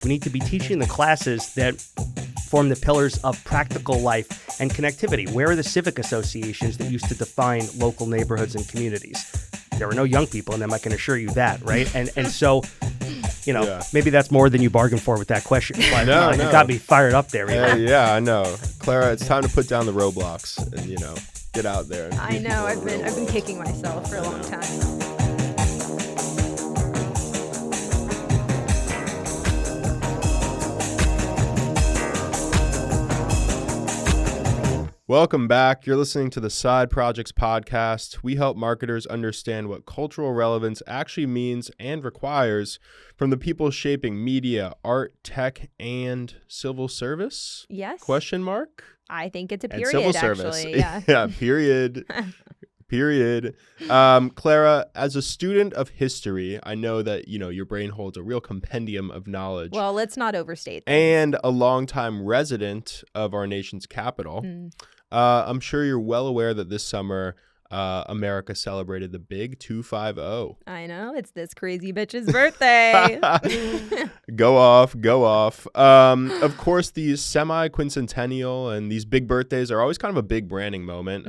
We need to be teaching the classes that form the pillars of practical life and connectivity. Where are the civic associations that used to define local neighborhoods and communities? There were no young people in them, I can assure you that, right? And so, maybe that's more than you bargained for with that question. But No. You got me fired up there. Yeah, I know. Clara, it's time to put down the roadblocks and, get out there. I know, I've been kicking myself for a long time. Welcome back. You're listening to the Side Projects podcast. We help marketers understand what cultural relevance actually means and requires from the people shaping media, art, tech, and civil service? Yes. Question mark? I think it's a period, and civil service. actually. Yeah. Yeah, period. Period. Clara, as a student of history, I know that, your brain holds a real compendium of knowledge. Well, let's not overstate things. And a longtime resident of our nation's capital. I'm sure you're well aware that this summer, America celebrated the big 250. I know. It's this crazy bitch's birthday. Go off. Of course, these semi-quincentennial and these big birthdays are always kind of a big branding moment.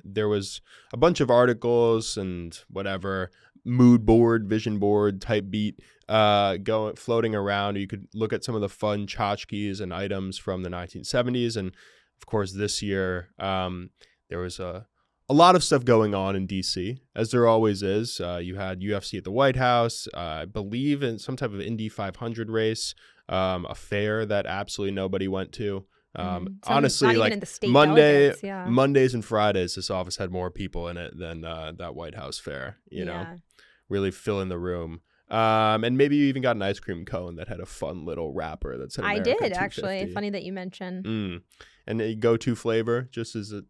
There was a bunch of articles and whatever, mood board, vision board type beat floating around. You could look at some of the fun tchotchkes and items from the 1970s. And of course, this year, there was a lot of stuff going on in D.C., as there always is. You had UFC at the White House, I believe in some type of Indy 500 race, a fair that absolutely nobody went to. Honestly, like Mondays and Fridays, this office had more people in it than that White House fair, really filling the room. And maybe you even got an ice cream cone that had a fun little wrapper that said America I did, 250. actually. Funny that you mentioned. And a go-to flavor, just is it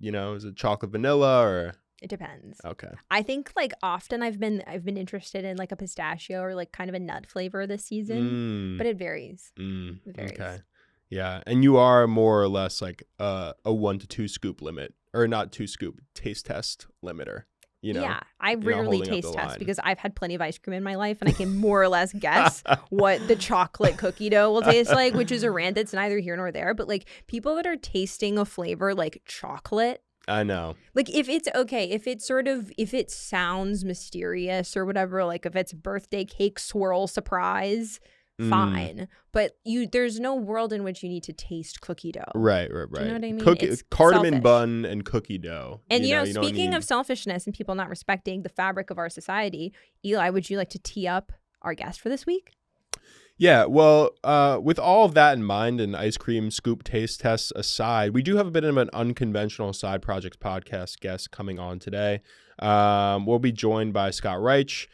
chocolate vanilla or? It depends. Okay. I think often I've been interested in a pistachio or kind of a nut flavor this season, but it varies. It varies. Okay. Yeah, and you are more or less a 1 to 2 scoop limit, or not 2 scoop taste test limiter. Yeah, I rarely taste test because I've had plenty of ice cream in my life and I can more or less guess what the chocolate cookie dough will taste like, which is a rant that's neither here nor there. But people that are tasting a flavor like chocolate, I know. If it's okay, if it sounds mysterious or whatever, if it's birthday cake swirl surprise, fine. But there's no world in which you need to taste cookie dough. Right. Do you know what I mean? Cardamom selfish. bun and cookie dough. And speaking of selfishness and people not respecting the fabric of our society, Eli, would you like to tee up our guest for this week? Yeah, well, with all of that in mind and ice cream scoop taste tests aside, we do have a bit of an unconventional Side Projects podcast guest coming on today. We'll be joined by Scott Reich.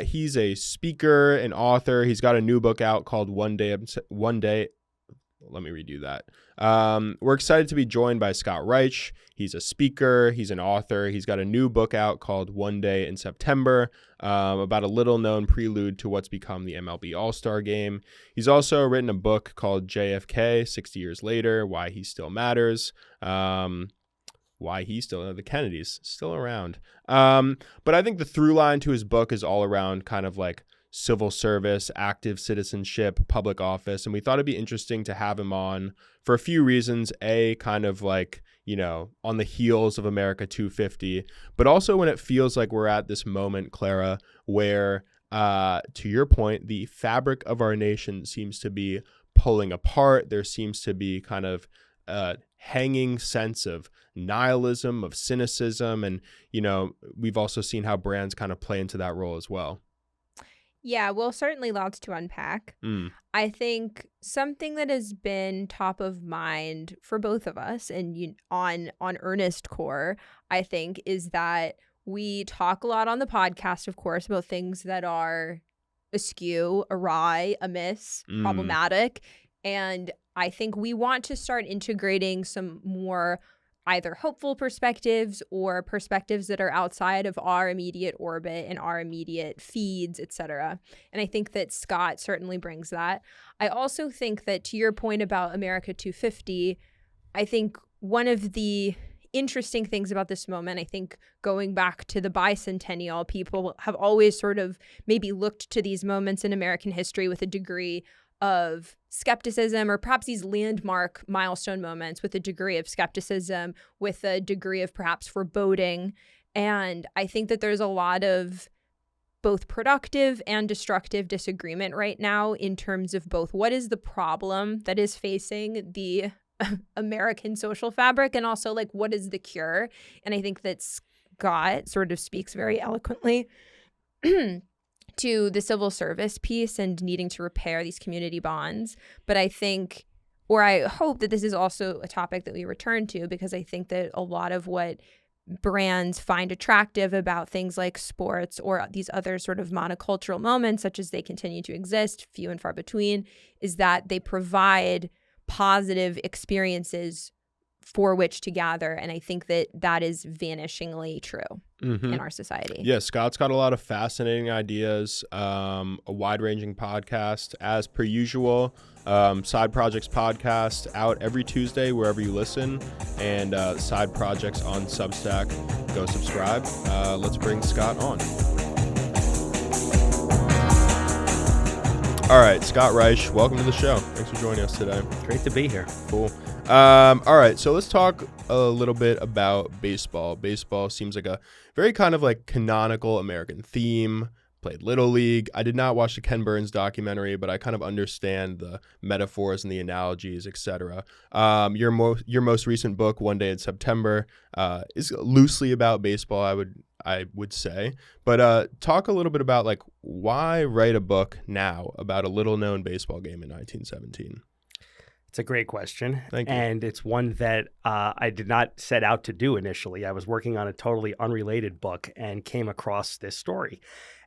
He's a speaker and author. He's got a new book out called One Day. Let me redo that. We're excited to be joined by Scott Reich. He's a speaker. He's an author. He's got a new book out called One Day in September, about a little-known prelude to what's become the MLB All-Star Game. He's also written a book called JFK, 60 Years Later, Why He Still Matters. The Kennedys still around. But I think the through line to his book is all around kind of civil service, active citizenship, public office. And we thought it'd be interesting to have him on for a few reasons. A, kind of on the heels of America 250, but also when it feels like we're at this moment, Clara, where, to your point, the fabric of our nation seems to be pulling apart. There seems to be kind of hanging sense of nihilism, of cynicism. And, we've also seen how brands kind of play into that role as well. Yeah, well, certainly lots to unpack. I think something that has been top of mind for both of us and on Earnest Core, I think, is that we talk a lot on the podcast, of course, about things that are askew, awry, amiss, problematic. And I think we want to start integrating some more either hopeful perspectives or perspectives that are outside of our immediate orbit and our immediate feeds, etc. And I think that Scott certainly brings that. I also think that, to your point about America 250, I think one of the interesting things about this moment, I think going back to the bicentennial, people have always sort of maybe looked to these moments in American history with a degree of skepticism, or perhaps these landmark milestone moments with a degree of skepticism, with a degree of perhaps foreboding. And I think that there's a lot of both productive and destructive disagreement right now in terms of both what is the problem that is facing the American social fabric, and also like what is the cure. And I think that Scott sort of speaks very eloquently to the civil service piece and needing to repair these community bonds. But I think, or I hope, that this is also a topic that we return to, because I think that a lot of what brands find attractive about things like sports or these other sort of monocultural moments, such as they continue to exist, few and far between, is that they provide positive experiences for which to gather. And I think that that is vanishingly true in our society. Yeah, Scott's got a lot of fascinating ideas, a wide-ranging podcast, as per usual. Side Projects podcast out every Tuesday wherever you listen, and Side Projects on Substack. Go subscribe. Let's bring Scott on. All right, Scott Reich, welcome to the show. Thanks for joining us today. Great to be here. Cool. All right, so let's talk a little bit about baseball. Baseball seems like a very kind of like canonical American theme. Played Little League. I did not watch the Ken Burns documentary, but I kind of understand the metaphors and the analogies, etc. Your most recent book, One Day in September, is loosely about baseball, I would say. But talk a little bit about like why write a book now about a little-known baseball game in 1917. It's a great question. Thank you. And it's one that I did not set out to do initially. I was working on a totally unrelated book and came across this story.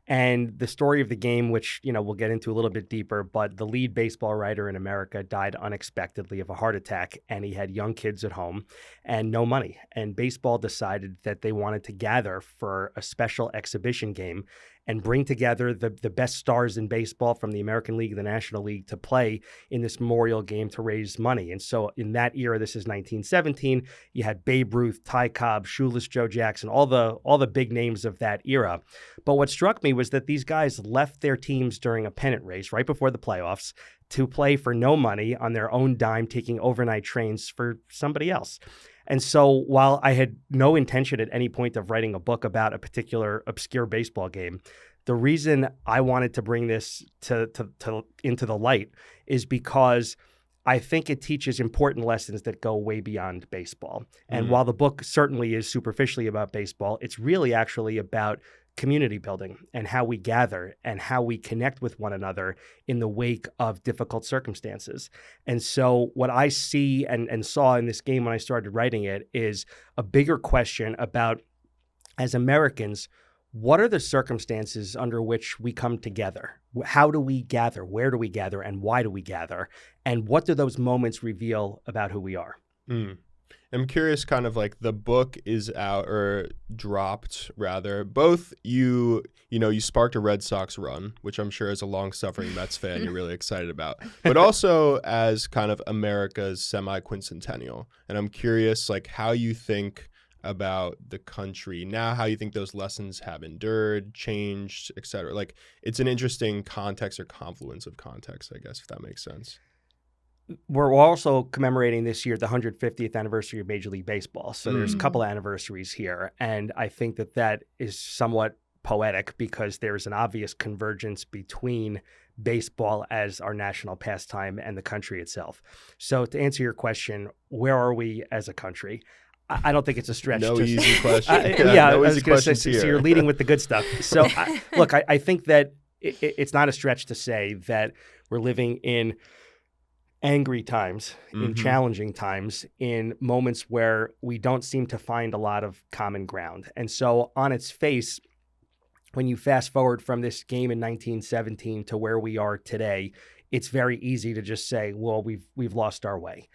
And the story of the game, which, you know, we'll get into a little bit deeper, but the lead baseball writer in America died unexpectedly of a heart attack, and he had young kids at home and no money. And baseball decided that they wanted to gather for a special exhibition game and bring together the best stars in baseball from the American League, the National League, to play in this memorial game to raise money. And so in that era, this is 1917, you had Babe Ruth, Ty Cobb, Shoeless Joe Jackson, all the big names of that era. But what struck me was that these guys left their teams during a pennant race right before the playoffs to play for no money on their own dime, taking overnight trains for somebody else. And so while I had no intention at any point of writing a book about a particular obscure baseball game, the reason I wanted to bring this into the light is because I think it teaches important lessons that go way beyond baseball. And while the book certainly is superficially about baseball, it's really actually about community building and how we gather and how we connect with one another in the wake of difficult circumstances. And so what I see and saw in this game when I started writing it is a bigger question about, as Americans, what are the circumstances under which we come together? How do we gather? Where do we gather? And why do we gather? And what do those moments reveal about who we are? I'm curious, kind of like the book is out, or dropped rather. Both you sparked a Red Sox run, which I'm sure as a long-suffering Mets fan you're really excited about, but also as kind of America's semi-quincentennial. And I'm curious, like, how you think about the country now, how you think those lessons have endured, changed, etc. Like, it's an interesting context or confluence of context, I guess, if that makes sense. We're also commemorating this year the 150th anniversary of Major League Baseball. So there's a couple of anniversaries here. And I think that is somewhat poetic because there's an obvious convergence between baseball as our national pastime and the country itself. So to answer your question, where are we as a country? I don't think it's a stretch. No easy question. No easy questions here. So you're leading with the good stuff. So I think that it's not a stretch to say that we're living in angry times, in challenging times, in moments where we don't seem to find a lot of common ground. And so on its face, when you fast forward from this game in 1917 to where we are today, it's very easy to just say, well, we've lost our way.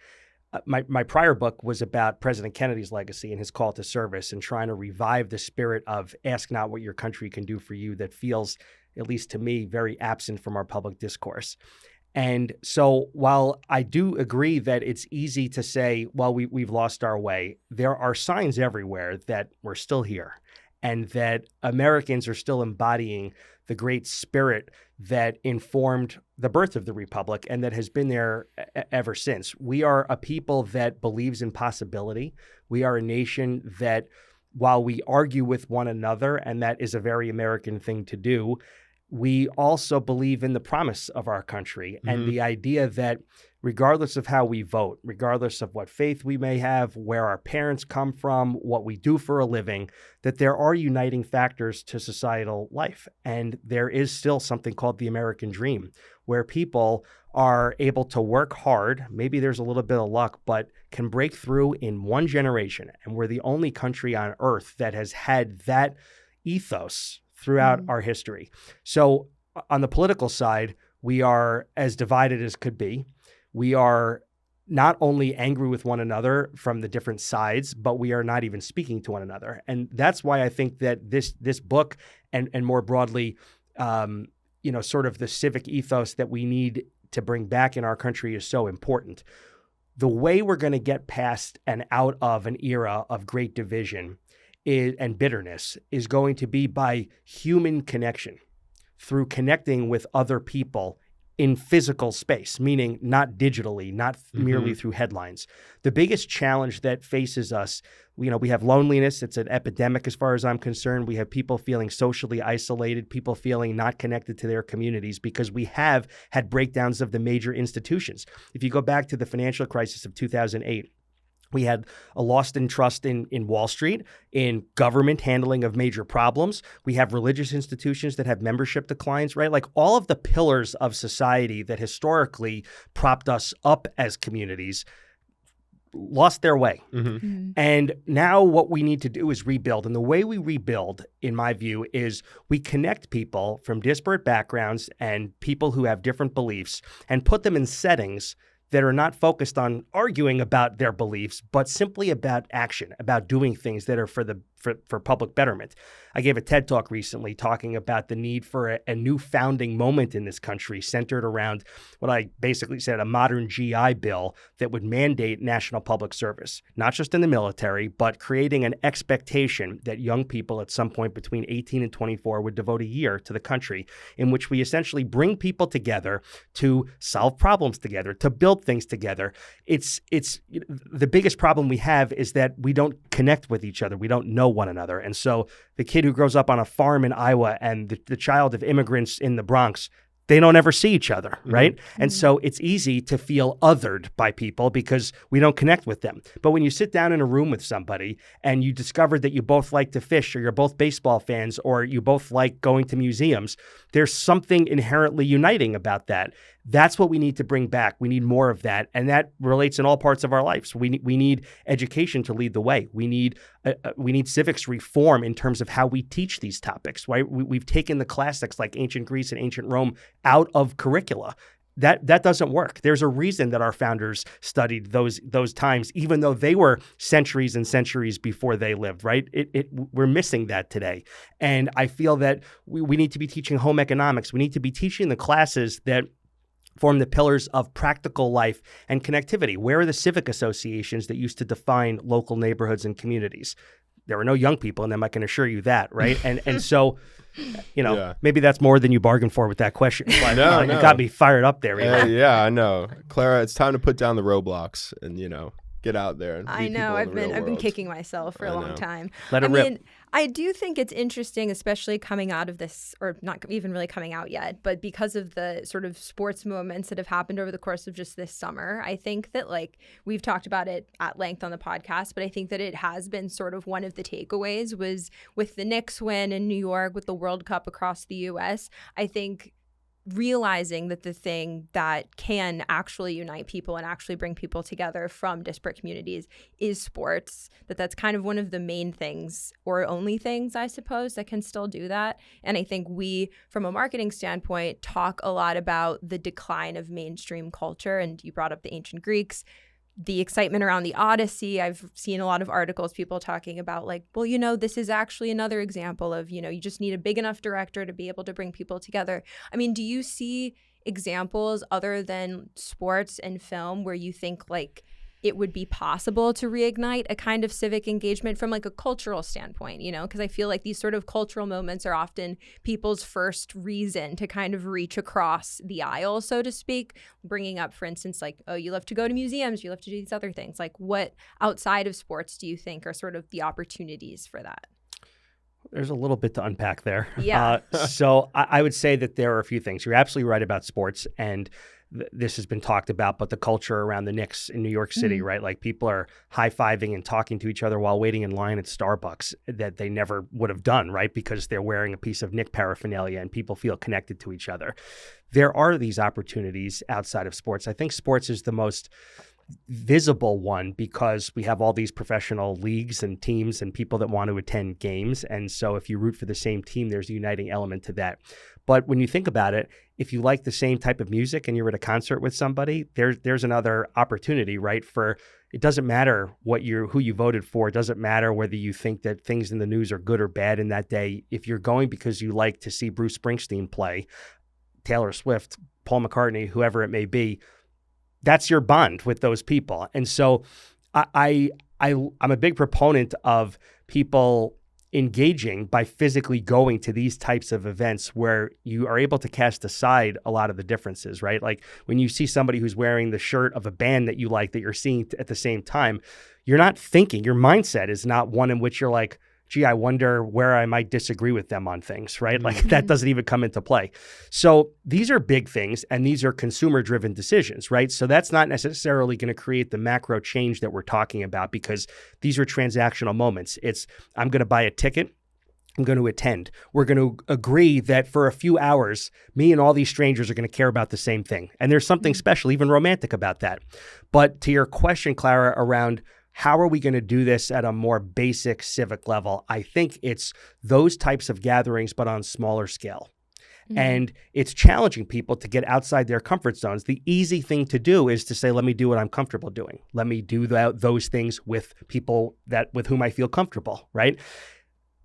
My prior book was about President Kennedy's legacy and his call to service and trying to revive the spirit of ask not what your country can do for you that feels, at least to me, very absent from our public discourse. And so while I do agree that it's easy to say, well, we've lost our way, there are signs everywhere that we're still here and that Americans are still embodying the great spirit that informed the birth of the Republic and that has been there ever since. We are a people that believes in possibility. We are a nation that, while we argue with one another, and that is a very American thing to do, we also believe in the promise of our country and the idea that regardless of how we vote, regardless of what faith we may have, where our parents come from, what we do for a living, that there are uniting factors to societal life. And there is still something called the American dream, where people are able to work hard. Maybe there's a little bit of luck, but can break through in one generation. And we're the only country on earth that has had that ethos throughout our history. So on the political side, we are as divided as could be. We are not only angry with one another from the different sides, but we are not even speaking to one another. And that's why I think that this book and more broadly, sort of the civic ethos that we need to bring back in our country is so important. The way we're going to get past and out of an era of great division and bitterness is going to be by human connection, through connecting with other people in physical space, meaning not digitally, not merely through headlines. The biggest challenge that faces us, we have loneliness. It's an epidemic as far as I'm concerned. We have people feeling socially isolated, people feeling not connected to their communities because we have had breakdowns of the major institutions. If you go back to the financial crisis of 2008, we had a lost in trust in Wall Street, in government handling of major problems. We have religious institutions that have membership declines, right? Like all of the pillars of society that historically propped us up as communities lost their way. And now what we need to do is rebuild. And the way we rebuild, in my view, is we connect people from disparate backgrounds and people who have different beliefs and put them in settings that are not focused on arguing about their beliefs, but simply about action, about doing things that are for public betterment. I gave a TED Talk recently talking about the need for a new founding moment in this country centered around what I basically said, a modern GI Bill that would mandate national public service, not just in the military, but creating an expectation that young people at some point between 18 and 24 would devote a year to the country, in which we essentially bring people together to solve problems together, to build things together. It's the biggest problem we have is that we don't connect with each other. We don't know one another. And so the kid who grows up on a farm in Iowa and the child of immigrants in the Bronx, they don't ever see each other, right? And so it's easy to feel othered by people because we don't connect with them. But when you sit down in a room with somebody and you discover that you both like to fish, or you're both baseball fans, or you both like going to museums, there's something inherently uniting about that. That's what we need to bring back. We need more of that. And that relates in all parts of our lives. We need education to lead the way. We need civics reform in terms of how we teach these topics, right? We've taken the classics like ancient Greece and ancient Rome out of curricula. That doesn't work. There's a reason that our founders studied those times, even though they were centuries and centuries before they lived, right? We're missing that today. And I feel that we need to be teaching home economics. We need to be teaching the classes that form the pillars of practical life and connectivity. Where are the civic associations that used to define local neighborhoods and communities? There were no young people in them, I can assure you that, right? And so, maybe that's more than you bargained for with that question. But, no. You got me fired up there. Yeah, I know. Clara, it's time to put down the roadblocks and, get out there. And I know. I've been kicking myself for a long time. Let it rip. I do think it's interesting, especially coming out of this, or not even really coming out yet, but because of the sort of sports moments that have happened over the course of just this summer. I think that we've talked about it at length on the podcast, but I think that it has been sort of one of the takeaways was with the Knicks win in New York, with the World Cup across the U.S. I think realizing that the thing that can actually unite people and actually bring people together from disparate communities is sports, that's kind of one of the main things, or only things, I suppose, that can still do that. And I think we, from a marketing standpoint, talk a lot about the decline of mainstream culture. And you brought up the ancient Greeks, the excitement around the Odyssey. I've seen a lot of articles, people talking about this is actually another example of, you just need a big enough director to be able to bring people together. I mean, do you see examples other than sports and film where you think it would be possible to reignite a kind of civic engagement from like a cultural standpoint, you know, because I feel like these sort of cultural moments are often people's first reason to kind of reach across the aisle, so to speak, bringing up, for instance, like, oh, you love to go to museums, you love to do these other things. Like, what outside of sports do you think are sort of the opportunities for that? There's a little bit to unpack there. Yeah. So I would say that there are a few things. You're absolutely right about sports, and this has been talked about, but the culture around the Knicks in New York City, right? Like people are high-fiving and talking to each other while waiting in line at Starbucks that they never would have done, right? Because they're wearing a piece of Knick paraphernalia and people feel connected to each other. There are these opportunities outside of sports. I think sports is the most visible one because we have all these professional leagues and teams and people that want to attend games. And so if you root for the same team, there's a uniting element to that. But when you think about it, if you like the same type of music and you're at a concert with somebody, there's another opportunity, right? For it doesn't matter who you voted for. It doesn't matter whether you think that things in the news are good or bad in that day. If you're going because you like to see Bruce Springsteen play, Taylor Swift, Paul McCartney, whoever it may be, that's your bond with those people. And so I'm a big proponent of people engaging by physically going to these types of events where you are able to cast aside a lot of the differences, right? Like when you see somebody who's wearing the shirt of a band that you like that you're seeing at the same time, you're not thinking, your mindset is not one in which you're like, gee, I wonder where I might disagree with them on things, right? Like that doesn't even come into play. So these are big things and these are consumer-driven decisions, right? So that's not necessarily going to create the macro change that we're talking about because these are transactional moments. It's, I'm going to buy a ticket. I'm going to attend. We're going to agree that for a few hours, me and all these strangers are going to care about the same thing. And there's something special, even romantic about that. But to your question, Clara, around how are we going to do this at a more basic civic level? I think it's those types of gatherings, but on smaller scale. And it's challenging people to get outside their comfort zones. The easy thing to do is to say, let me do what I'm comfortable doing. Let me do those things with people with whom I feel comfortable, right?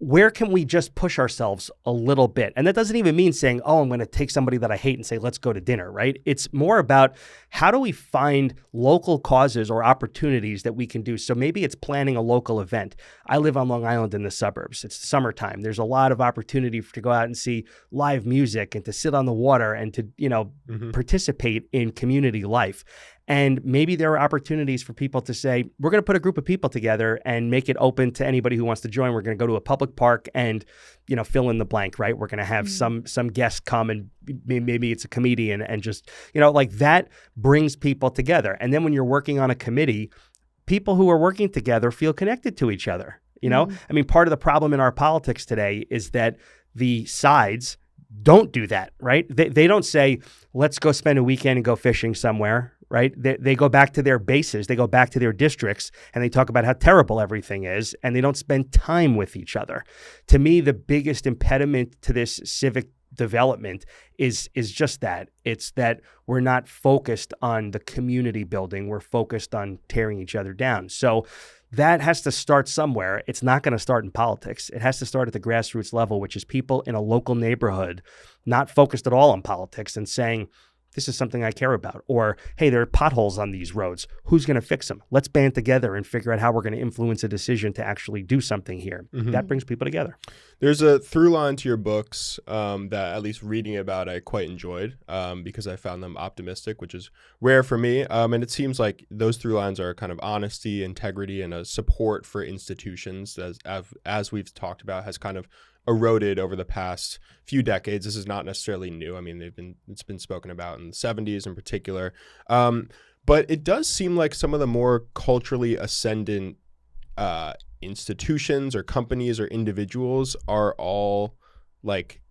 Where can we just push ourselves a little bit? And that doesn't even mean saying, oh, I'm going to take somebody that I hate and say, let's go to dinner, right? It's more about how do we find local causes or opportunities that we can do? So maybe it's planning a local event. I live on Long Island in the suburbs. It's summertime. There's a lot of opportunity to go out and see live music and to sit on the water and to, participate in community life. And maybe there are opportunities for people to say, we're going to put a group of people together and make it open to anybody who wants to join. We're going to go to a public park and, fill in the blank, right? We're going to have some guests come and maybe it's a comedian and just, like that brings people together. And then when you're working on a committee, people who are working together feel connected to each other. I mean, part of the problem in our politics today is that the sides don't do that, right? They don't say, let's go spend a weekend and go fishing somewhere, right? They go back to their bases, they go back to their districts, and they talk about how terrible everything is, and they don't spend time with each other. To me, the biggest impediment to this civic development is just that. It's that we're not focused on the community building. We're focused on tearing each other down. So that has to start somewhere. It's not going to start in politics. It has to start at the grassroots level, which is people in a local neighborhood not focused at all on politics and saying, this is something I care about. Or, hey, there are potholes on these roads. Who's going to fix them? Let's band together and figure out how we're going to influence a decision to actually do something here. That brings people together. There's a through line to your books that, at least reading about, I quite enjoyed because I found them optimistic, which is rare for me. And it seems like those through lines are kind of honesty, integrity, and a support for institutions, as we've talked about, has kind of eroded over the past few decades. This is not necessarily new. I mean, it's been spoken about in the 70s in particular. But it does seem like some of the more culturally ascendant institutions or companies or individuals are all like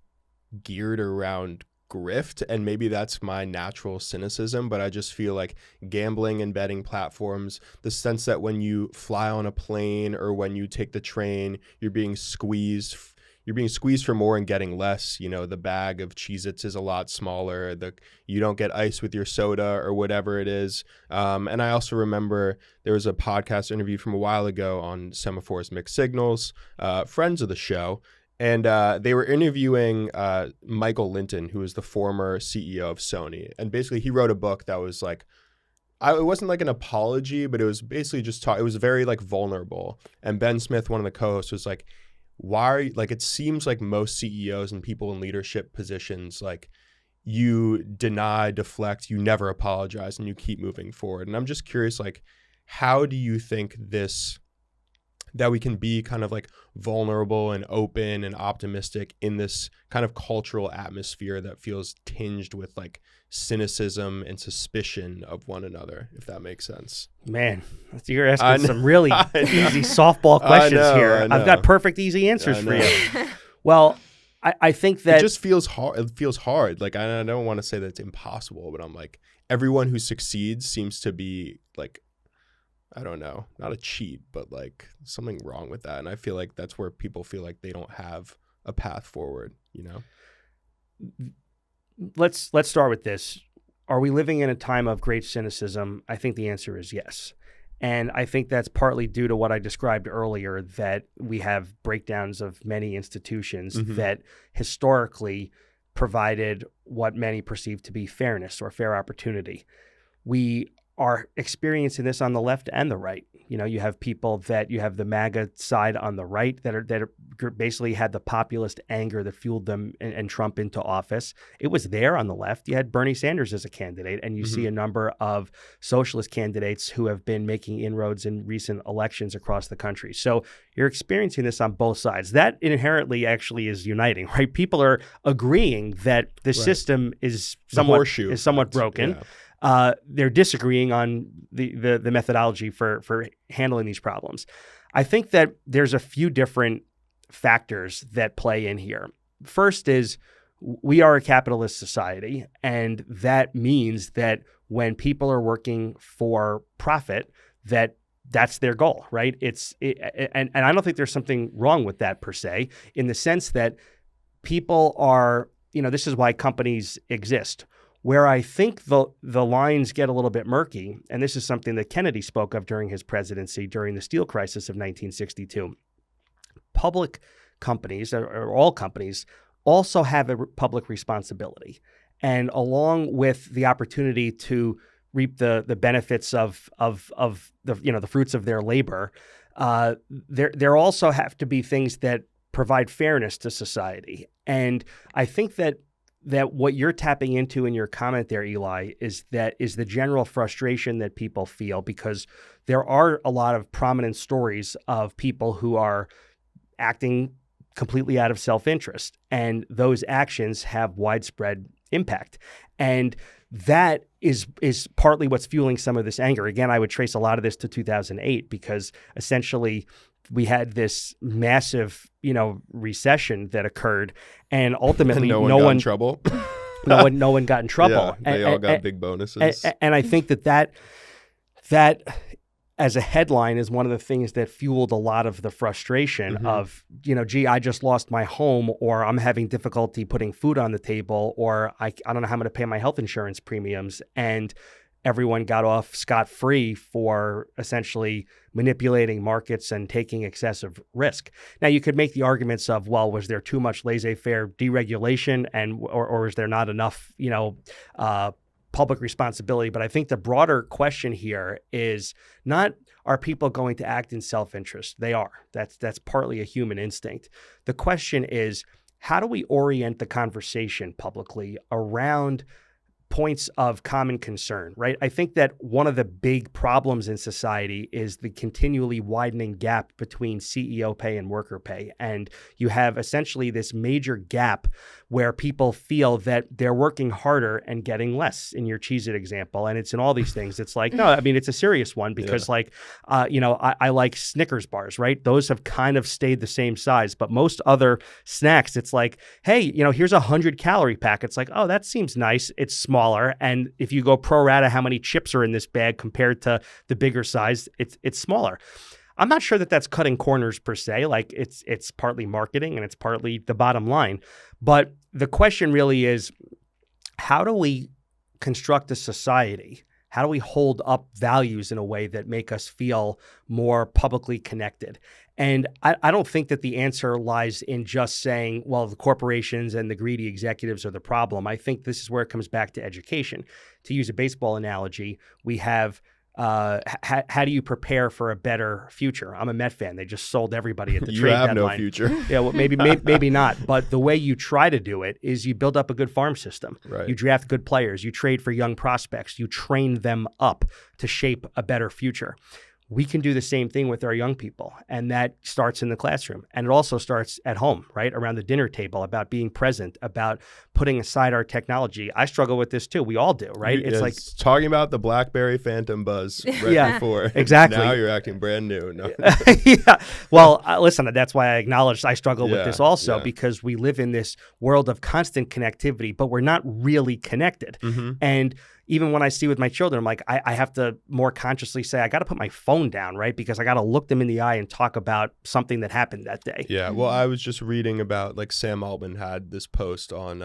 geared around grift, and maybe that's my natural cynicism, but I just feel like gambling and betting platforms, the sense that when you fly on a plane or when you take the train, you're being squeezed for more and getting less. The bag of Cheez-Its is a lot smaller. You don't get ice with your soda or whatever it is. And I also remember there was a podcast interview from a while ago on Semaphore's Mixed Signals, friends of the show. And they were interviewing Michael Linton, who is the former CEO of Sony. And basically he wrote a book that was like it wasn't like an apology, but it was basically just it was very like vulnerable. And Ben Smith, one of the co-hosts, was like, why are you, like, it seems like most CEOs and people in leadership positions, like, you deny, deflect, you never apologize, and you keep moving forward. And I'm just curious, like, how do you think that we can be kind of like vulnerable and open and optimistic in this kind of cultural atmosphere that feels tinged with like cynicism and suspicion of one another, if that makes sense? Man, you're asking some really easy softball questions here. I've got perfect easy answers for you. Well, I think that it just feels hard. It feels hard. Like, I don't want to say that it's impossible, but I'm like, everyone who succeeds seems to be like, I don't know, not a cheat, but like something wrong with that. And I feel like that's where people feel like they don't have a path forward, you know? Let's start with this. Are we living in a time of great cynicism? I think the answer is yes. And I think that's partly due to what I described earlier, that we have breakdowns of many institutions that historically provided what many perceive to be fairness or fair opportunity. We are experiencing this on the left and the right. You know, you have people that you have the MAGA side on the right that are basically had the populist anger that fueled them and Trump into office. It was there on the left. You had Bernie Sanders as a candidate, and you see a number of socialist candidates who have been making inroads in recent elections across the country. So you're experiencing this on both sides. That inherently actually is uniting, right? People are agreeing that the system is somewhat broken. Yeah. They're disagreeing on the methodology for handling these problems. I think that there's a few different factors that play in here. First is we are a capitalist society, and that means that when people are working for profit, that's their goal, right? And I don't think there's something wrong with that per se, in the sense that people are, this is why companies exist. Where I think the lines get a little bit murky, and this is something that Kennedy spoke of during his presidency during the steel crisis of 1962, public companies, or all companies, also have a public responsibility. And along with the opportunity to reap the benefits of the fruits of their labor, there also have to be things that provide fairness to society. And I think that what you're tapping into in your comment there, Eli, is the general frustration that people feel, because there are a lot of prominent stories of people who are acting completely out of self-interest, and those actions have widespread impact. And that is partly what's fueling some of this anger. Again, I would trace a lot of this to 2008, because essentially we had this massive, recession that occurred, and ultimately no one got in trouble. no one got in trouble. Yeah, they all got big bonuses. And I think that as a headline is one of the things that fueled a lot of the frustration of, gee, I just lost my home, or I'm having difficulty putting food on the table, or I don't know how I'm going to pay my health insurance premiums. And everyone got off scot-free for essentially manipulating markets and taking excessive risk. Now, you could make the arguments of, well, was there too much laissez-faire deregulation, or is there not enough, public responsibility? But I think the broader question here is not, are people going to act in self-interest? They are. That's partly a human instinct. The question is, how do we orient the conversation publicly around points of common concern, right? I think that one of the big problems in society is the continually widening gap between CEO pay and worker pay. And you have essentially this major gap where people feel that they're working harder and getting less, in your Cheez-It example. And it's in all these things. It's like, no, I mean, it's a serious one, because I like Snickers bars, right? Those have kind of stayed the same size, but most other snacks, it's like, hey, here's 100-calorie pack. It's like, oh, that seems nice. It's smaller. And if you go pro rata how many chips are in this bag compared to the bigger size, it's smaller. I'm not sure that that's cutting corners per se. Like, it's partly marketing and it's partly the bottom line. But the question really is, how do we construct a society How do we hold up values in a way that make us feel more publicly connected? And I don't think that the answer lies in just saying, well, the corporations and the greedy executives are the problem. I think this is where it comes back to education. To use a baseball analogy, we have how do you prepare for a better future? I'm a Met fan. They just sold everybody at the You trade have deadline. no future. Yeah, well, maybe not. But the way you try to do it is you build up a good farm system. Right. You draft good players. You trade for young prospects. You train them up to shape a better future. We can do the same thing with our young people, and that starts in the classroom. And it also starts at home, right, around the dinner table, about being present, about putting aside our technology. I struggle with this too. We all do, right? It's like talking about the BlackBerry Phantom buzz right before. Exactly. Now you're acting brand new. No. Yeah. Well, listen, that's why I acknowledge I struggle with this also, yeah. because we live in this world of constant connectivity, but we're not really connected. Mm-hmm. And even when I see with my children, I'm like, I have to more consciously say, I got to put my phone down, right? Because I got to look them in the eye and talk about something that happened that day. Yeah. Well, I was just reading about, like, Sam Altman had this post on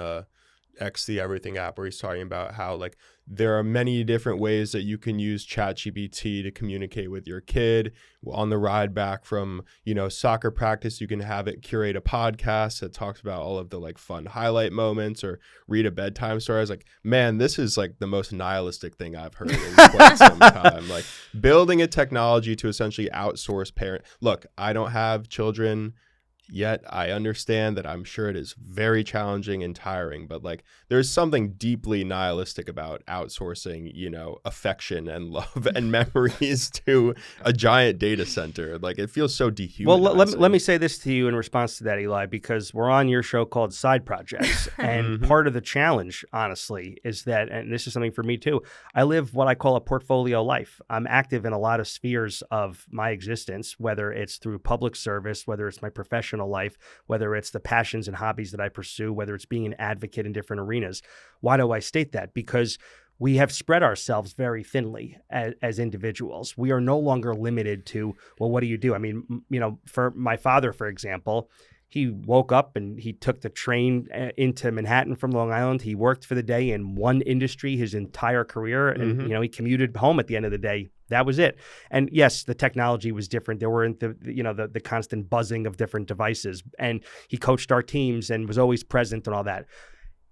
X, the Everything app, where he's talking about how, like, there are many different ways that you can use ChatGPT to communicate with your kid. On the ride back from, soccer practice, you can have it curate a podcast that talks about all of the, like, fun highlight moments, or read a bedtime story. I was like, man, this is, like, the most nihilistic thing I've heard in quite some time. Like, building a technology to essentially outsource parent. Look, I don't have children yet. I understand that I'm sure it is very challenging and tiring, but, like, there's something deeply nihilistic about outsourcing, affection and love and memories to a giant data center. Like, it feels so dehumanizing. Well, let me say this to you in response to that, Eli, because we're on your show called Side Projects. And part of the challenge, honestly, is that, and this is something for me too, I live what I call a portfolio life. I'm active in a lot of spheres of my existence, whether it's through public service, whether it's my professional life, whether it's the passions and hobbies that I pursue, whether it's being an advocate in different arenas. Why do I state that? Because we have spread ourselves very thinly as individuals. We are no longer limited to, well, what do you do? I mean, for my father, for example, he woke up and he took the train into Manhattan from Long Island. He worked for the day in one industry his entire career. And, he commuted home at the end of the day. That was it. And yes, the technology was different. There weren't the constant buzzing of different devices. And he coached our teams and was always present and all that.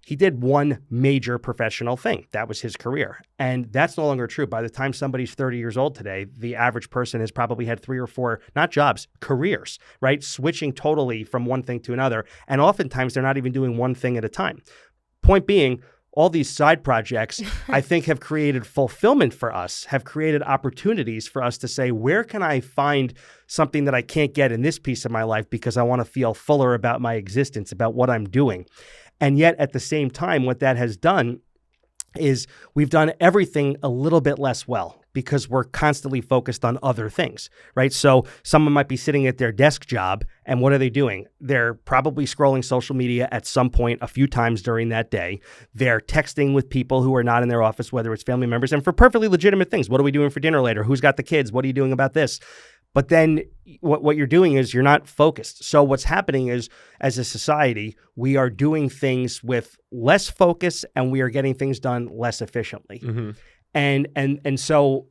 He did one major professional thing. That was his career. And that's no longer true. By the time somebody's 30 years old today, the average person has probably had 3 or 4, not jobs, careers, right? Switching totally from one thing to another. And oftentimes they're not even doing one thing at a time. Point being, all these side projects, I think, have created fulfillment for us, have created opportunities for us to say, where can I find something that I can't get in this piece of my life because I want to feel fuller about my existence, about what I'm doing. And yet at the same time, what that has done is we've done everything a little bit less well because we're constantly focused on other things, right? So someone might be sitting at their desk job, and what are they doing? They're probably scrolling social media at some point a few times during that day. They're texting with people who are not in their office, whether it's family members, and for perfectly legitimate things. What are we doing for dinner later? Who's got the kids? What are you doing about this? But then what you're doing is you're not focused. So what's happening is, as a society, we are doing things with less focus and we are getting things done less efficiently. And so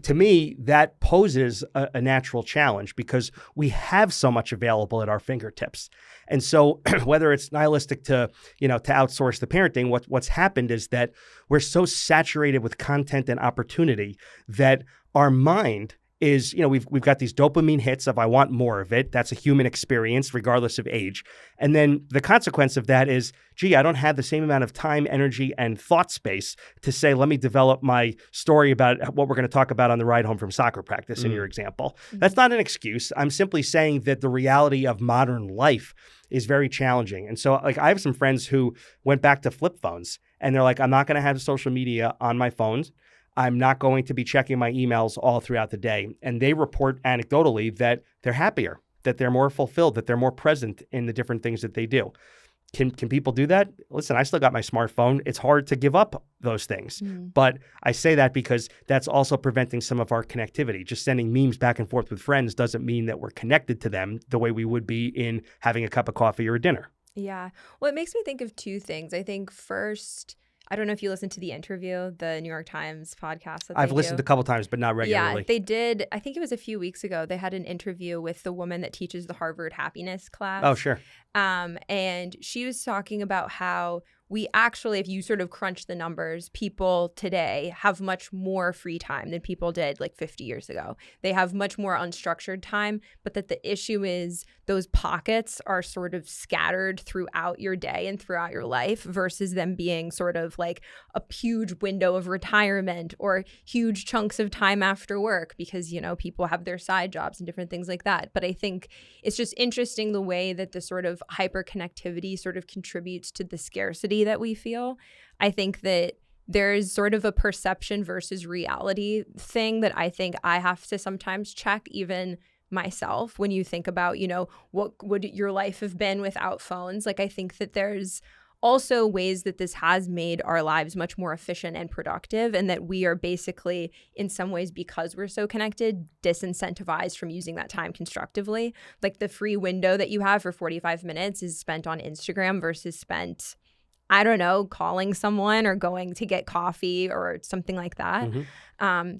to me, that poses a natural challenge because we have so much available at our fingertips. And so whether it's nihilistic to outsource the parenting, what's happened is that we're so saturated with content and opportunity that our mind is, we've got these dopamine hits of I want more of it. That's a human experience regardless of age. And then the consequence of that is, gee, I don't have the same amount of time, energy, and thought space to say, let me develop my story about what we're going to talk about on the ride home from soccer practice in your example. That's not an excuse. I'm simply saying that the reality of modern life is very challenging. And so I have some friends who went back to flip phones and they're like, I'm not going to have social media on my phones. I'm not going to be checking my emails all throughout the day. And they report anecdotally that they're happier, that they're more fulfilled, that they're more present in the different things that they do. Can people do that? Listen, I still got my smartphone. It's hard to give up those things. But I say that because that's also preventing some of our connectivity. Just sending memes back and forth with friends doesn't mean that we're connected to them the way we would be in having a cup of coffee or a dinner. Yeah. Well, it makes me think of two things. I think first, I don't know if you listened to the interview, the New York Times podcast that I've listened a couple times, but not regularly. Yeah, they did. I think it was a few weeks ago. They had an interview with the woman that teaches the Harvard happiness class. Oh, sure. And she was talking about how we actually, if you sort of crunch the numbers, people today have much more free time than people did like 50 years ago. They have much more unstructured time, but that the issue is those pockets are sort of scattered throughout your day and throughout your life versus them being sort of like a huge window of retirement or huge chunks of time after work because, you know, people have their side jobs and different things like that. But I think it's just interesting the way that the sort of hyperconnectivity sort of contributes to the scarcity that we feel. I think that there's sort of a perception versus reality thing that I think I have to sometimes check even myself when you think about, you know, what would your life have been without phones? Like, I think that there's also ways that this has made our lives much more efficient and productive, and that we are basically, in some ways, because we're so connected, disincentivized from using that time constructively. Like the free window that you have for 45 minutes is spent on Instagram versus spent, I don't know, calling someone or going to get coffee or something like that.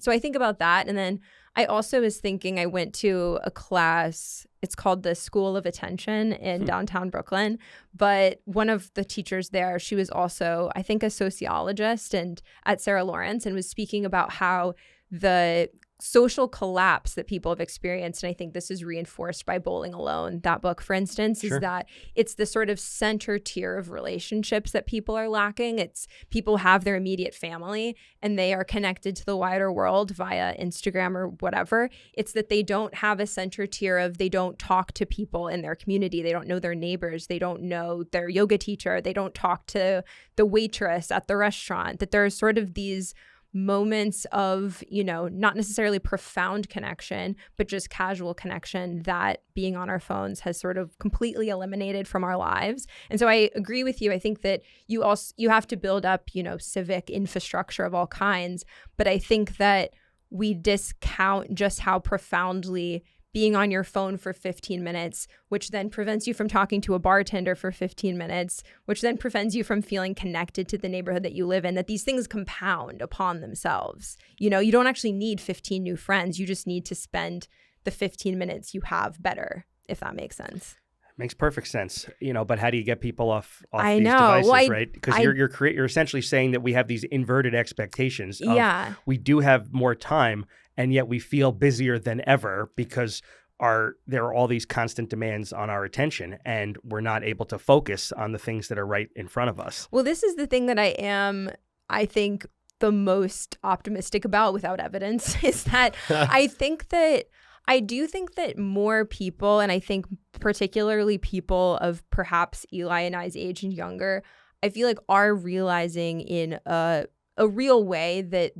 So I think about that. And then I also was thinking, I went to a class, it's called the School of Attention in downtown Brooklyn. But one of the teachers there, she was also, I think, a sociologist and at Sarah Lawrence, and was speaking about how the social collapse that people have experienced, and I think this is reinforced by Bowling Alone, that book, for instance, is that it's the sort of center tier of relationships that people are lacking. It's people have their immediate family and they are connected to the wider world via Instagram or whatever. It's that they don't have a center tier of, they don't talk to people in their community. They don't know their neighbors. They don't know their yoga teacher. They don't talk to the waitress at the restaurant. That there are sort of these moments of, you know, not necessarily profound connection, but just casual connection that being on our phones has sort of completely eliminated from our lives. And so I agree with you. I think that you have to build up, you know, civic infrastructure of all kinds. But I think that we discount just how profoundly being on your phone for 15 minutes, which then prevents you from talking to a bartender for 15 minutes, which then prevents you from feeling connected to the neighborhood that you live in, that these things compound upon themselves. You know, you don't actually need 15 new friends. You just need to spend the 15 minutes you have better, if that makes sense. Makes perfect sense, you know. But how do you get people off I these know. devices, Well, right? Because you're essentially saying that we have these inverted expectations. Of we do have more time, and yet we feel busier than ever because there are all these constant demands on our attention, and we're not able to focus on the things that are right in front of us. Well, this is the thing that I think, the most optimistic about without evidence is that I do think that more people, and I think particularly people of perhaps Eli and I's age and younger, I feel like are realizing in a real way that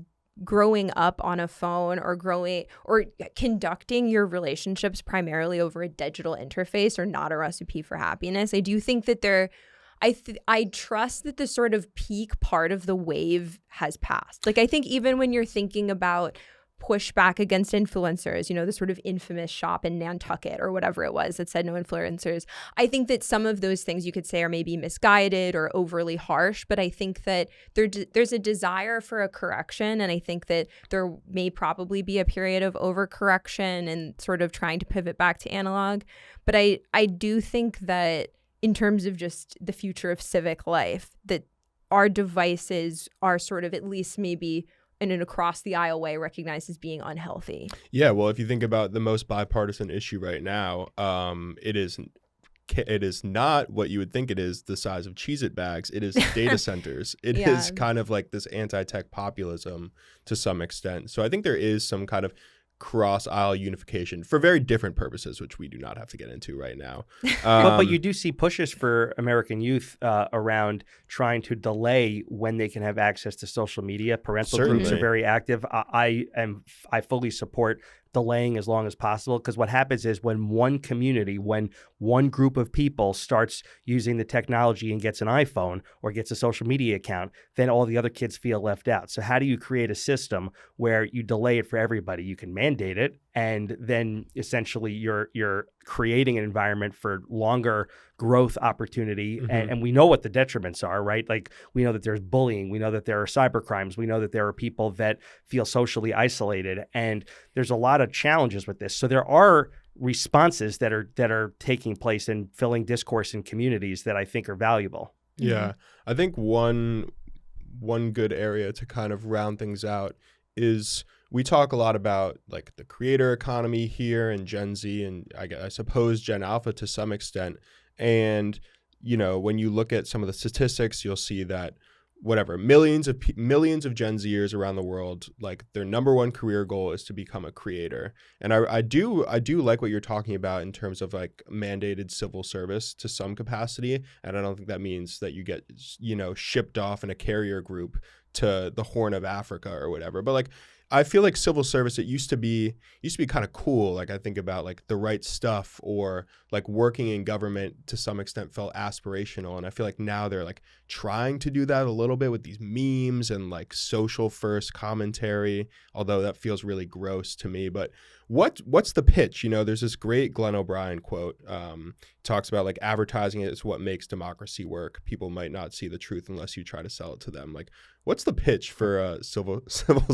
growing up on a phone or conducting your relationships primarily over a digital interface are not a recipe for happiness. I do think that I trust that the sort of peak part of the wave has passed. Like, I think even when you're thinking about pushback against influencers, you know, the sort of infamous shop in Nantucket or whatever it was that said no influencers, I think that some of those things you could say are maybe misguided or overly harsh, but I think that there's a desire for a correction, and I think that there may probably be a period of overcorrection and sort of trying to pivot back to analog. But I do think that in terms of just the future of civic life, that our devices are sort of, at least maybe in an across the aisle way, recognized as being unhealthy. Yeah, well, if you think about the most bipartisan issue right now, it is not what you would think it is, the size of Cheez-It bags. It is data centers. It is kind of like this anti-tech populism to some extent. So I think there is some kind of cross-aisle unification for very different purposes, which we do not have to get into right now. But you do see pushes for American youth around trying to delay when they can have access to social media. Parental groups are very active. I fully support delaying as long as possible, because what happens is when one community, when one group of people starts using the technology and gets an iPhone or gets a social media account, then all the other kids feel left out. So how do you create a system where you delay it for everybody? You can mandate it, and then essentially you're creating an environment for longer growth opportunity. And we know what the detriments are, right? Like we know that there's bullying, we know that there are cyber crimes, we know that there are people that feel socially isolated, and there's a lot of challenges with this. So there are responses that are taking place and filling discourse in communities that I think are valuable. Yeah, I think one good area to kind of round things out is we talk a lot about like the creator economy here and Gen Z, and I suppose Gen Alpha to some extent. And, you know, when you look at some of the statistics, you'll see that millions of Gen Zers around the world, like their number one career goal is to become a creator. And I do like what you're talking about in terms of like mandated civil service to some capacity. And I don't think that means that you get, you know, shipped off in a carrier group to the Horn of Africa or whatever. But like, I feel like civil service, it used to be kind of cool. Like I think about like The Right Stuff, or like working in government to some extent felt aspirational. And I feel like now they're like trying to do that a little bit with these memes and like social first commentary, although that feels really gross to me. But what's the pitch? You know, there's this great Glenn O'Brien quote, talks about like advertising is what makes democracy work. People might not see the truth unless you try to sell it to them. Like, what's the pitch for civil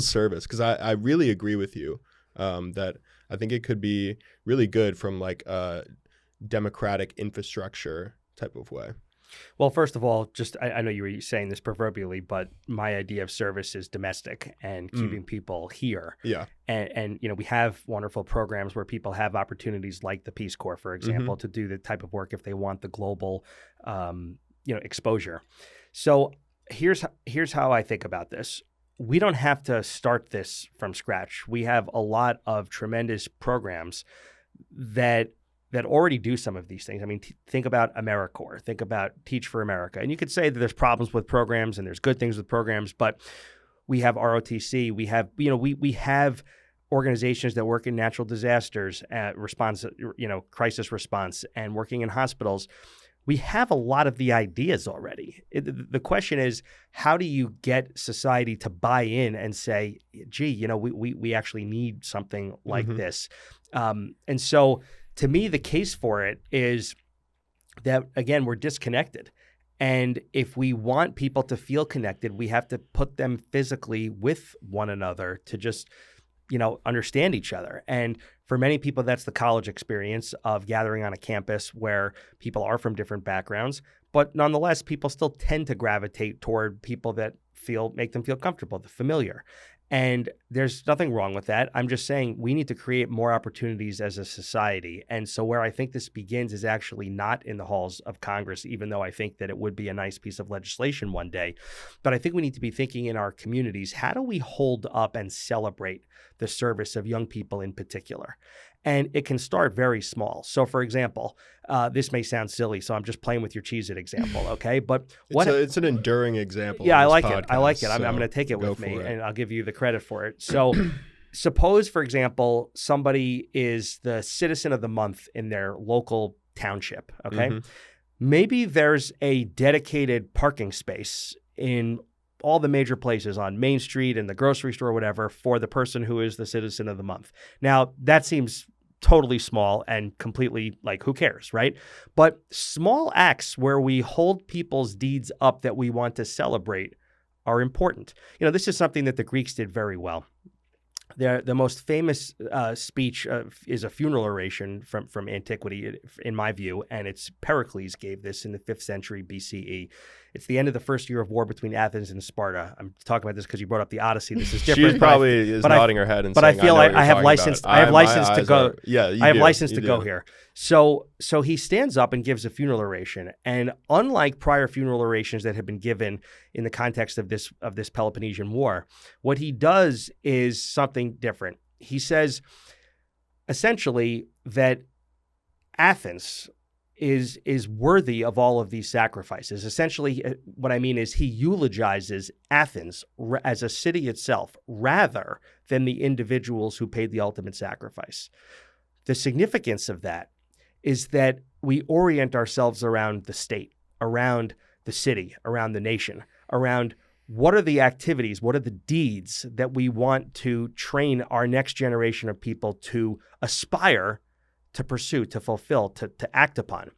service? Because I really agree with you that I think it could be really good from like a democratic infrastructure type of way. Well, first of all, just I know you were saying this proverbially, but my idea of service is domestic and keeping people here. Yeah. And you know, we have wonderful programs where people have opportunities like the Peace Corps, for example, to do the type of work if they want the global, exposure. So here's how I think about this. We don't have to start this from scratch. We have a lot of tremendous programs that already do some of these things. I mean, think about AmeriCorps, think about Teach for America. And you could say that there's problems with programs and there's good things with programs, but we have ROTC, we have, we have organizations that work in natural disasters, response, crisis response, and working in hospitals. We have a lot of the ideas already. The question is, how do you get society to buy in and say, gee, we actually need something like this? And so to me, the case for it is that, again, we're disconnected. And if we want people to feel connected, we have to put them physically with one another to just, understand each other. And for many people, that's the college experience of gathering on a campus where people are from different backgrounds. But nonetheless, people still tend to gravitate toward people that make them feel comfortable, the familiar. And there's nothing wrong with that. I'm just saying we need to create more opportunities as a society. And so where I think this begins is actually not in the halls of Congress, even though I think that it would be a nice piece of legislation one day. But I think we need to be thinking in our communities, how do we hold up and celebrate the service of young people in particular? And it can start very small. So, for example, this may sound silly, so I'm just playing with your Cheez-It example, okay? But it's an enduring example. Yeah, I like podcast, it. I like it. I'm so going to take it with me, for it. and I'll give you the credit for it. So, suppose, for example, somebody is the citizen of the month in their local township, okay? Maybe there's a dedicated parking space in all the major places on Main Street and the grocery store or whatever for the person who is the citizen of the month. Now, that seems totally small and completely like, who cares, right? But small acts where we hold people's deeds up that we want to celebrate are important. This is something that the Greeks did very well. The most famous speech is a funeral oration from antiquity, in my view, and it's Pericles gave this in the 5th century BCE. It's the end of the first year of war between Athens and Sparta. I'm talking about this because you brought up the Odyssey. This is different. She probably is nodding her head and saying, but I feel like I have license. I have license to go. Yeah, I have license to go here. So he stands up and gives a funeral oration, and unlike prior funeral orations that have been given in the context of this Peloponnesian War, what he does is something different. He says essentially that Athens is worthy of all of these sacrifices. Essentially, what I mean is he eulogizes Athens as a city itself rather than the individuals who paid the ultimate sacrifice. The significance of that is that we orient ourselves around the state, around the city, around the nation, around what are the activities, what are the deeds that we want to train our next generation of people to aspire to pursue, to fulfill, to act upon?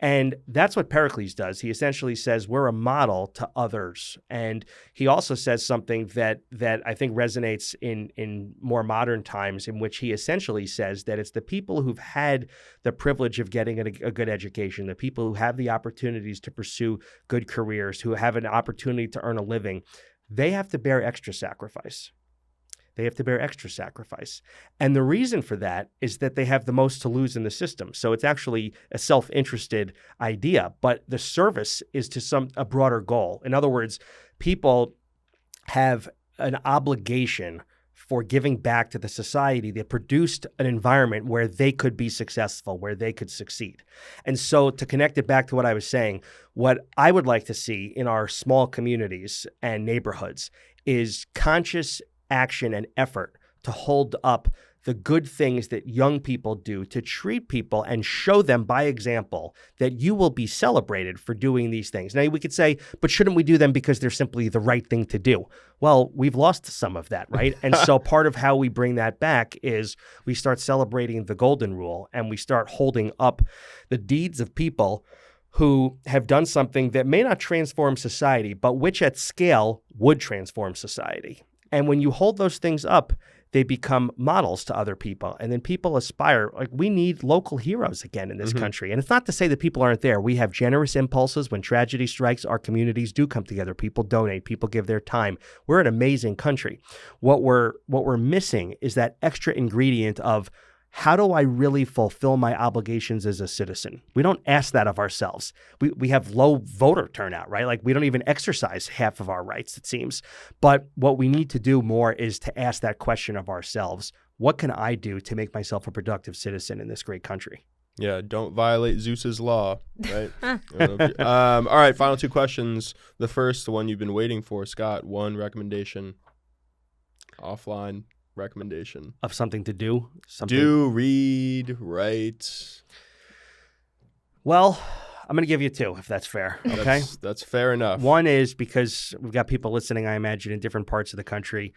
And that's what Pericles does. He essentially says we're a model to others. And he also says something that I think resonates in more modern times, in which he essentially says that it's the people who've had the privilege of getting a good education, the people who have the opportunities to pursue good careers, who have an opportunity to earn a living, they have to bear extra sacrifice. They have to bear extra sacrifice. And the reason for that is that they have the most to lose in the system. So it's actually a self-interested idea, but the service is to a broader goal. In other words, people have an obligation for giving back to the society that produced an environment where they could be successful, where they could succeed. And so to connect it back to what I was saying, what I would like to see in our small communities and neighborhoods is conscious action and effort to hold up the good things that young people do, to treat people and show them by example that you will be celebrated for doing these things. Now, we could say, but shouldn't we do them because they're simply the right thing to do? Well, we've lost some of that, right? And so part of how we bring that back is we start celebrating the golden rule, and we start holding up the deeds of people who have done something that may not transform society, but which at scale would transform society. And when you hold those things up, they become models to other people. And then people aspire. Like, we need local heroes again in this country. And it's not to say that people aren't there. We have generous impulses. When tragedy strikes, our communities do come together. People donate. People give their time. We're an amazing country. What we're missing is that extra ingredient of, how do I really fulfill my obligations as a citizen? We don't ask that of ourselves. We have low voter turnout, right? Like, we don't even exercise half of our rights, it seems. But what we need to do more is to ask that question of ourselves. What can I do to make myself a productive citizen in this great country? Yeah, don't violate Zeus's law, right? All right, final two questions. The first, the one you've been waiting for, Scott. One recommendation, offline recommendation of something to do. Do, read, write. Well, I'm going to give you two, if that's fair. Okay, that's fair enough. One is because we've got people listening, I imagine, in different parts of the country,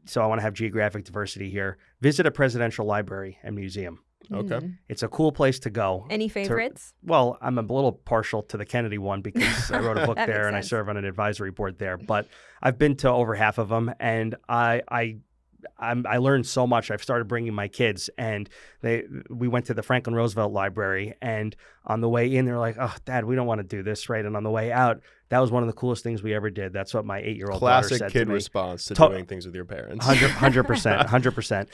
so I want to have geographic diversity here. Visit a presidential library and museum. Okay. It's a cool place to go. Any favorites? Well, I'm a little partial to the Kennedy one because I wrote a book there and sense. I serve on an advisory board there. But I've been to over half of them, and I learned so much. I've started bringing my kids, and we went to the Franklin Roosevelt Library, and on the way in, they're like, "Oh, Dad, we don't want to do this," right? And on the way out, that was one of the coolest things we ever did. That's what my 8-year-old daughter said to me. Classic kid response to doing things with your parents. 100%.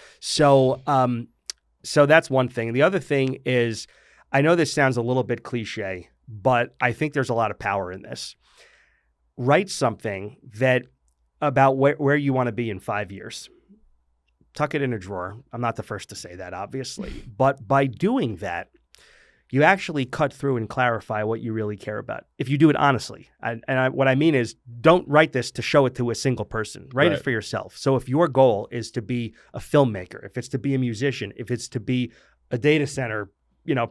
So that's one thing. The other thing is, I know this sounds a little bit cliche, but I think there's a lot of power in this. Write something about where you want to be in 5 years. Tuck it in a drawer. I'm not the first to say that, obviously. But by doing that, you actually cut through and clarify what you really care about, if you do it honestly. What I mean is, don't write this to show it to a single person. Write it for yourself. So if your goal is to be a filmmaker, if it's to be a musician, if it's to be a data center,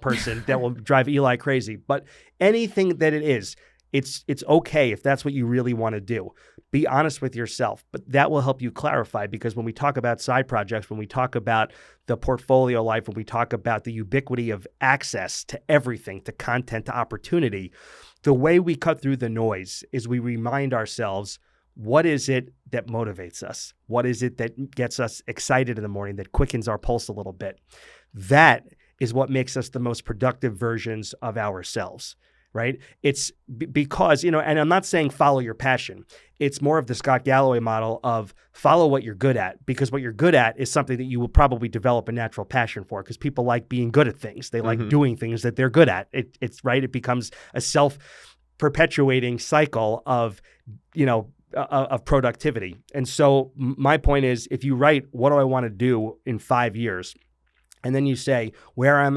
person that will drive Eli crazy, but anything that it is, it's okay if that's what you really want to do. Be honest with yourself, but that will help you clarify, because when we talk about side projects, when we talk about the portfolio life, when we talk about the ubiquity of access to everything, to content, to opportunity, the way we cut through the noise is we remind ourselves, what is it that motivates us? What is it that gets us excited in the morning, that quickens our pulse a little bit? That is what makes us the most productive versions of ourselves. Right? It's because, and I'm not saying follow your passion. It's more of the Scott Galloway model of follow what you're good at, because what you're good at is something that you will probably develop a natural passion for, because people like being good at things. They like doing things that they're good at. It's right. It becomes a self-perpetuating cycle of productivity. And so my point is, if you write, what do I want to do in 5 years? And then you say, where am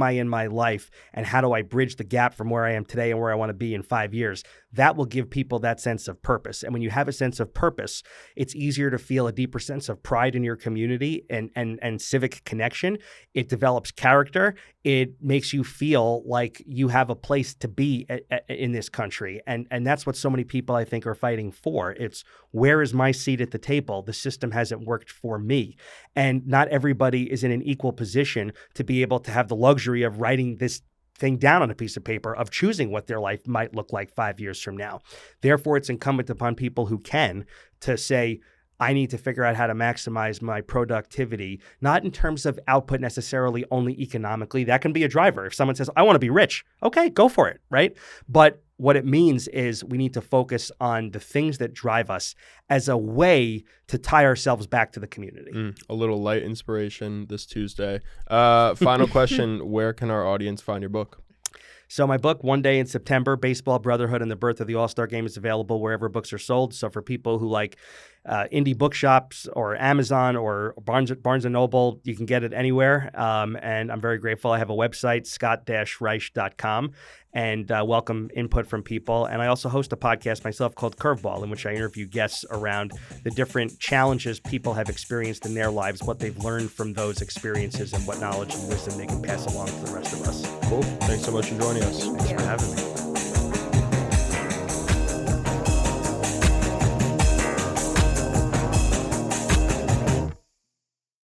I in my life, and how do I bridge the gap from where I am today and where I want to be in 5 years? that will give people that sense of purpose. And when you have a sense of purpose, it's easier to feel a deeper sense of pride in your community and civic connection. It develops character. It makes you feel like you have a place to be in this country. And that's what so many people, I think, are fighting for. It's, where is my seat at the table? The system hasn't worked for me. And not everybody is in an equal position to be able to have the luxury of writing this thing down on a piece of paper, of choosing what their life might look like 5 years from now. Therefore, it's incumbent upon people who can to say, I need to figure out how to maximize my productivity, not in terms of output necessarily only economically. That can be a driver. If someone says, I want to be rich, okay, go for it, right? But what it means is we need to focus on the things that drive us as a way to tie ourselves back to the community. A little light inspiration this Tuesday. Final question, where can our audience find your book? So my book, One Day in September, Baseball, Brotherhood, and the Birth of the All-Star Game, is available wherever books are sold. So for people who like indie bookshops or Amazon or Barnes & Noble, you can get it anywhere. And I'm very grateful. I have a website, scott-reich.com, and welcome input from people. And I also host a podcast myself called Curveball, in which I interview guests around the different challenges people have experienced in their lives, what they've learned from those experiences, and what knowledge and wisdom they can pass along to the rest of us. Cool. Thanks so much for joining us. Thanks for having me.